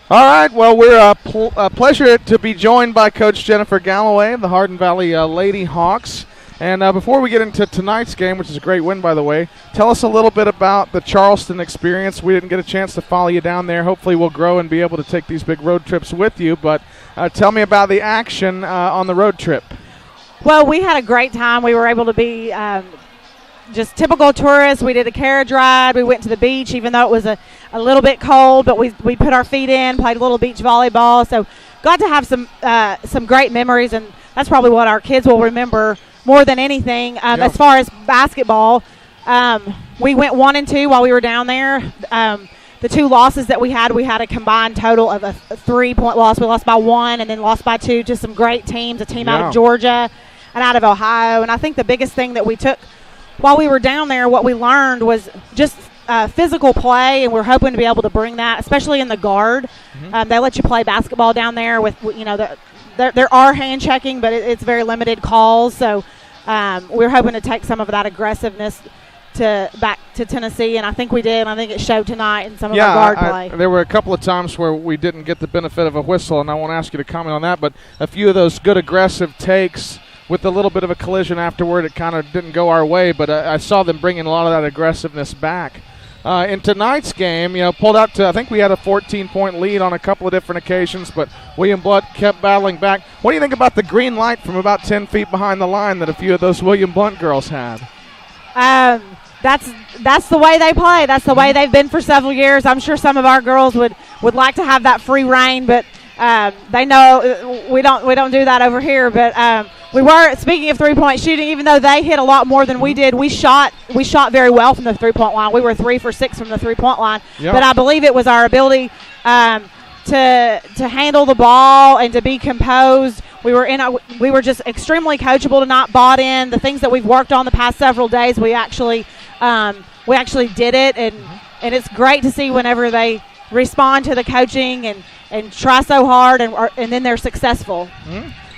All right, well, we're a pleasure to be joined by Coach Jennifer Galloway of the Hardin Valley Lady Hawks. And before we get into tonight's game, which is a great win, by the way, tell us a little bit about the Charleston experience. We didn't get a chance to follow you down there. Hopefully we'll grow and be able to take these big road trips with you. But tell me about the action on the road trip. Well, we had a great time. We were able to be just typical tourists. We did a carriage ride. We went to the beach, even though it was a little bit cold, but we put our feet in, played a little beach volleyball. So got to have some great memories, and that's probably what our kids will remember more than anything. As far as basketball, we went 1-2 while we were down there. The two losses that we had a combined total of a 3-point loss. We lost by 1 and then lost by 2 to some great teams, a team out of Georgia and out of Ohio. And I think the biggest thing that we took while we were down there, what we learned was just physical play, and we're hoping to be able to bring that, especially in the guard. They let you play basketball down there with there are hand checking, but it's very limited calls. So we're hoping to take some of that aggressiveness back to Tennessee, and I think we did. And I think it showed tonight in some of our guard play. There were a couple of times where we didn't get the benefit of a whistle, and I won't ask you to comment on that, but a few of those good aggressive takes with a little bit of a collision afterward, it kind of didn't go our way, but I saw them bringing a lot of that aggressiveness back. In tonight's game, pulled out to, I think we had a 14-point lead on a couple of different occasions, but William Blount kept battling back. What do you think about the green light from about 10 feet behind the line that a few of those William Blount girls had? That's the way they play. That's the way they've been for several years. I'm sure some of our girls would like to have that free reign, but they know we don't do that over here. But we were, speaking of three-point shooting, even though they hit a lot more than we did, we shot very well from the three-point line. We were 3 for 6 from the three-point line. Yep. But I believe it was our ability to handle the ball and to be composed. We were just extremely coachable tonight, bought in. The things that we've worked on the past several days, we actually did it, and it's great to see whenever they respond to the coaching and try so hard and then they're successful.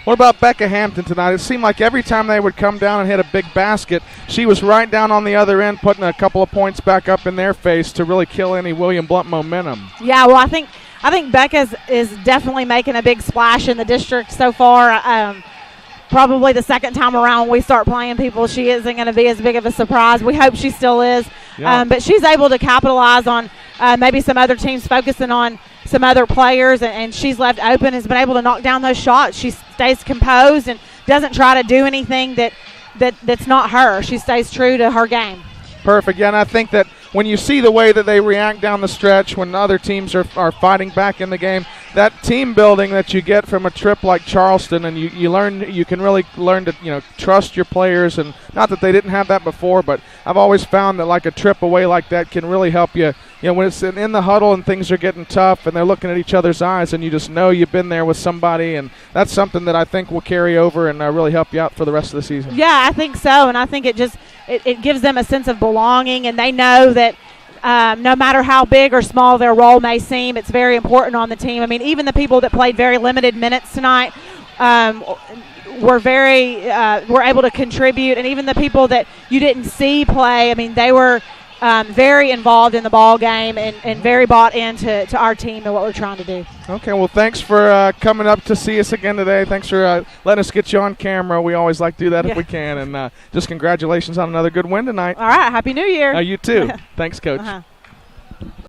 What about Becca Hampton tonight? It seemed like every time they would come down and hit a big basket, she was right down on the other end, putting a couple of points back up in their face to really kill any William Blount momentum. Yeah, well, I think Becca is definitely making a big splash in the district so far. Probably the second time around when we start playing people, she isn't going to be as big of a surprise. We hope she still is. Yeah. But she's able to capitalize on maybe some other teams focusing on some other players, and she's left open, has been able to knock down those shots. She stays composed and doesn't try to do anything that's not her. She stays true to her game. Perfect. Yeah, and I think that when you see the way that they react down the stretch when other teams are fighting back in the game, that team building that you get from a trip like Charleston, and you can really learn to trust your players, and not that they didn't have that before, but I've always found that like a trip away like that can really help you. When it's in the huddle and things are getting tough and they're looking at each other's eyes and you just know you've been there with somebody, and that's something that I think will carry over and really help you out for the rest of the season. Yeah, I think so, and I think it gives them a sense of belonging, and they know that no matter how big or small their role may seem, it's very important on the team. I mean, even the people that played very limited minutes tonight were able to contribute, and even the people that you didn't see play, I mean, they were very involved in the ball game and very bought into our team and what we're trying to do. Okay, well, thanks for coming up to see us again today. Thanks for letting us get you on camera. We always like to do that if we can. And just congratulations on another good win tonight. All right, Happy New Year. You too. Thanks, Coach.